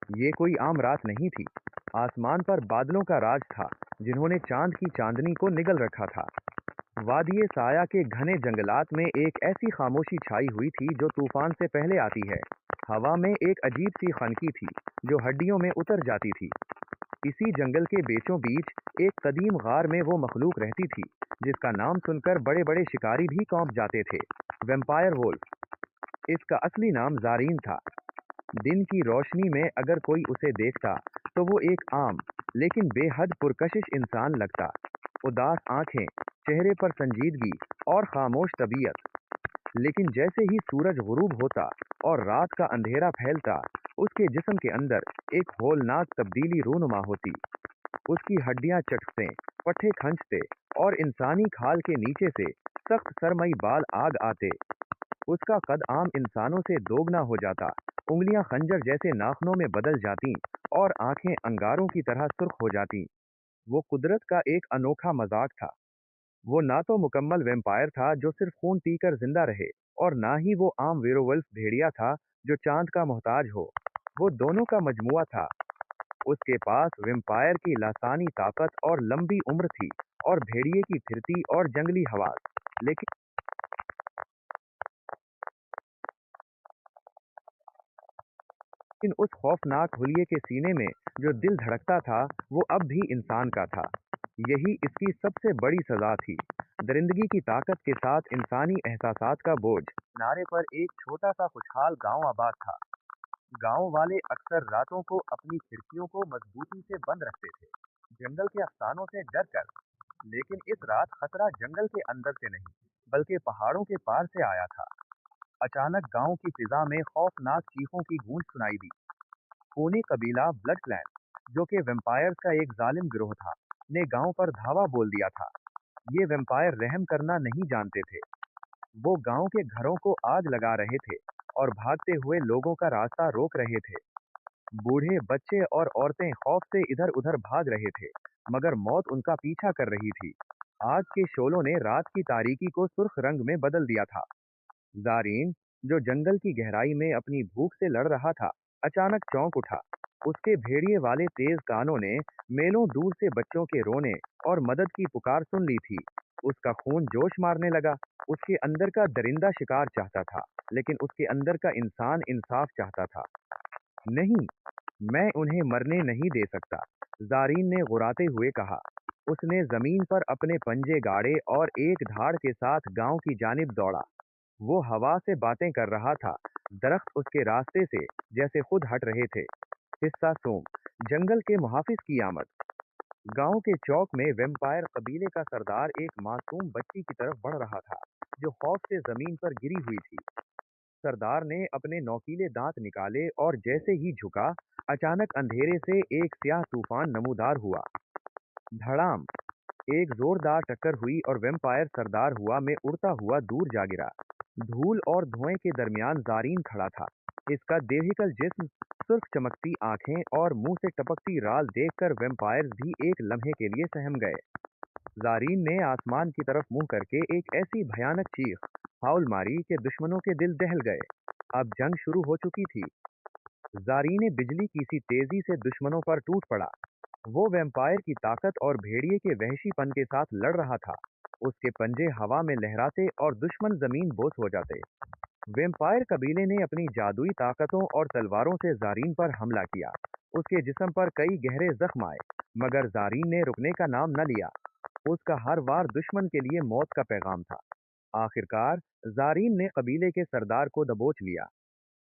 ये कोई आम रात नहीं थी। आसमान पर बादलों का राज था, जिन्होंने चांद की चांदनी को निगल रखा था। वादिये साया के घने जंगलात में एक ऐसी खामोशी छाई हुई थी जो तूफान से पहले आती है। हवा में एक अजीब सी खनकी थी, जो हड्डियों में उतर जाती थी। इसी जंगल के बीचों बीच एक कदीम गार में वो मखलूक रहती थी, जिसका नाम सुनकर बड़े बड़े शिकारी भी कौंप जाते थे। Vampire wolf. इसका असली नाम जारीन था। दिन की रोशनी में अगर कोई उसे देखता तो वो एक आम लेकिन बेहद पुरकशिश इंसान लगता। उदास आंखें, चेहरे पर संजीदगी और खामोश तबीयत। लेकिन जैसे ही सूरज गुरूब होता और रात का अंधेरा फैलता, उसके जिस्म के अंदर एक होलनाक तब्दीली रूनुमा होती। उसकी हड्डियां चटकते, पट्टे खंचते और इंसानी खाल के नीचे से सख्त सरमई बाल आग आते। उसका कद आम इंसानों से दोगुना हो जाता, उंगलियां खंजर जैसे नाखनों में बदल जाती और आंखें अंगारों की तरह सुर्ख हो जाती। वो कुदरत का एक अनोखा मजाक था। वो ना तो मुकम्मल वेम्पायर था जो सिर्फ खून पीकर जिंदा रहे, और ना ही वो आम वेरोवल्फ भेड़िया था जो चांद का मोहताज हो। वो दोनों का मजमुआ था। उसके पास वेम्पायर की लासानी ताकत और लंबी उम्र थी, और भेड़िए की फिरती और जंगली हवास। लेकिन उस खौफनाक हुलिये के सीने में जो दिल धड़कता था, वो अब भी इंसान का था। यही इसकी सबसे बड़ी सजा थी। दरिंदगी की ताकत के साथ इंसानी एहसासात का बोझ। किनारे पर एक छोटा सा खुशहाल गांव आबाद था। गांव वाले अक्सर रातों को अपनी खिड़कियों को मजबूती से बंद रखते थे, जंगल के अफसानों से डर कर। लेकिन इस रात खतरा जंगल के अंदर से नहीं, बल्कि पहाड़ों के पार से आया था। अचानक गांव की फिजा में खौफनाक चीखों की गूंज सुनाई दी। खूनी कबीला ब्लड क्लैन, जो कि वेम्पायर्स का एक जालिम गिरोह था, ने गांव पर धावा बोल दिया था। ये वेम्पायर रहम करना नहीं जानते थे। वो गांव के घरों को आग लगा रहे थे और भागते हुए लोगों का रास्ता रोक रहे थे। बूढ़े, बच्चे और औरतें खौफ से इधर उधर भाग रहे थे, मगर मौत उनका पीछा कर रही थी। आग के शोलों ने रात की तारीकी को सुर्ख रंग में बदल दिया था। जारीन, जो जंगल की गहराई में अपनी भूख से लड़ रहा था, अचानक चौंक उठा। उसके भेड़िए वाले तेज कानों ने मेलों दूर से बच्चों के रोने और मदद की पुकार सुन ली थी। उसका खून जोश मारने लगा। उसके अंदर का दरिंदा शिकार चाहता था, लेकिन उसके अंदर का इंसान इंसाफ चाहता था। नहीं, मैं उन्हें मरने नहीं दे सकता, जारीन ने गुर्राते हुए कहा। उसने जमीन पर अपने पंजे गाड़े और एक धाड़ के साथ गांव की जानिब दौड़ा। वो हवा से बातें कर रहा था, दरख्त उसके रास्ते से जैसे खुद हट रहे थे। हिस्सा सोम, जंगल के मुहाफिज की आमद। गांव के चौक में वेम्पायर कबीले का सरदार एक मासूम बच्ची की तरफ बढ़ रहा था, जो खौफ से जमीन पर गिरी हुई थी। सरदार ने अपने नौकीले दांत निकाले और जैसे ही झुका, अचानक अंधेरे से एक स्याह तूफान नमूदार हुआ। धड़ाम, एक जोरदार टक्कर हुई और वेम्पायर सरदार हुआ में उड़ता हुआ दूर जा गिरा। धूल और धुएं के दरमियान जारीन खड़ा था। इसका देहिकल जिस्म, सुर्ख चमकती आंखें और मुंह से टपकती राल देखकर वेम्पायर्स भी एक लम्हे के लिए सहम गए। जारीन ने आसमान की तरफ मुंह करके एक ऐसी भयानक चीख हाउल मारी कि दुश्मनों के दिल दहल गए। अब जंग शुरू हो चुकी थी। जारीन बिजली की सी तेजी से दुश्मनों पर टूट पड़ा। वो वैम्पायर की ताकत और भेड़िए के वहशीपन के साथ लड़ रहा था। उसके पंजे हवा में लहराते और दुश्मन जमीन बोस हो जाते। वैम्पायर कबीले ने अपनी जादुई ताकतों और तलवारों से जारीन पर हमला किया। उसके जिस्म पर कई गहरे जख्म आए, मगर जारीन ने रुकने का नाम न लिया। उसका हर वार दुश्मन के लिए मौत का पैगाम था। आखिरकार जारीन ने कबीले के सरदार को दबोच लिया।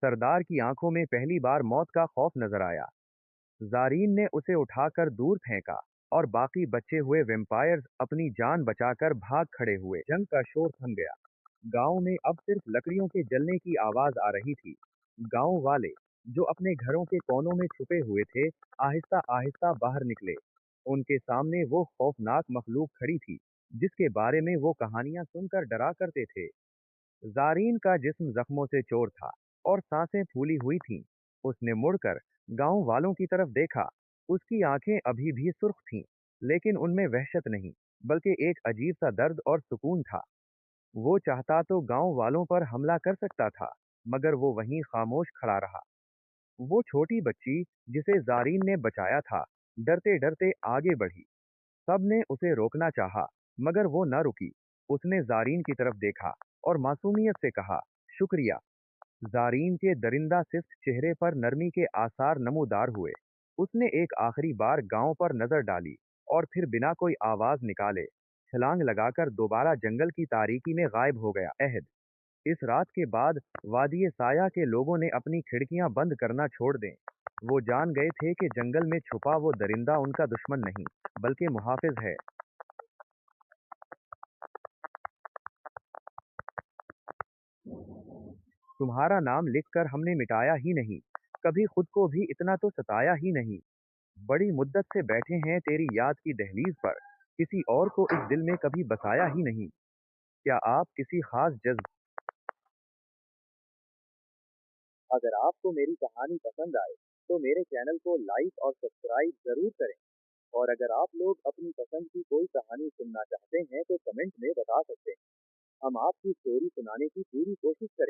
सरदार की आंखों में पहली बार मौत का खौफ नजर आया। जारीन ने उसे उठाकर दूर फेंका, और बाकी बचे हुए वेम्पायर्स अपनी जान बचाकर भाग खड़े हुए। जंग का शोर थम गया। गांव में अब सिर्फ लकड़ियों के जलने की आवाज आ रही थी। गांव वाले, जो अपने घरों के कोनों में छुपे हुए थे, आहिस्ता आहिस्ता बाहर निकले। उनके सामने वो खौफनाक मखलूक खड़ी थी, जिसके बारे में वो कहानियां सुनकर डरा करते थे। जारीन का जिस्म जख्मों से चौर था, और सांसें फूली हुई थीं। उसने मुड़कर गांव वालों की तरफ देखा। उसकी आंखें अभी भी सुर्ख थीं, लेकिन उनमें वहशत नहीं, बल्कि एक अजीब सा दर्द और सुकून था। वो चाहता तो गांव वालों पर हमला कर सकता था, मगर वो वहीं खामोश खड़ा रहा। वो छोटी बच्ची जिसे ज़ारीन ने बचाया था, डरते-डरते आगे बढ़ी। सबने उसे रोकना चाहा, मगर वो न रुकी। उसने ज़ारीन की तरफ देखा और मासूमियत से कहा, शुक्रिया। ज़ारीन के दरिंदा सिफ्त चेहरे पर नरमी के आसार नमूदार हुए। उसने एक आखिरी बार गांव पर नजर डाली और फिर बिना कोई आवाज निकाले छलांग लगाकर दोबारा जंगल की तारीकी में गायब हो गया। अहद, इस रात के बाद वादिये साया के लोगों ने अपनी खिड़कियां बंद करना छोड़ दें। वो जान गए थे कि जंगल में छुपा वो दरिंदा उनका दुश्मन नहीं, बल्कि मुहाफिज है। तुम्हारा नाम लिखकर हमने मिटाया ही नहीं, कभी खुद को भी इतना तो सताया ही नहीं। बड़ी मुद्दत से बैठे हैं तेरी याद की दहलीज पर, किसी और को इस दिल में कभी बसाया ही नहीं। क्या आप किसी खास जज्ब अगर आपको मेरी कहानी पसंद आए तो मेरे चैनल को लाइक और सब्सक्राइब जरूर करें। और अगर आप लोग अपनी पसंद की कोई कहानी सुनना चाहते हैं तो कमेंट में बता सकते हैं। हम आपकी स्टोरी सुनाने की पूरी कोशिश करें।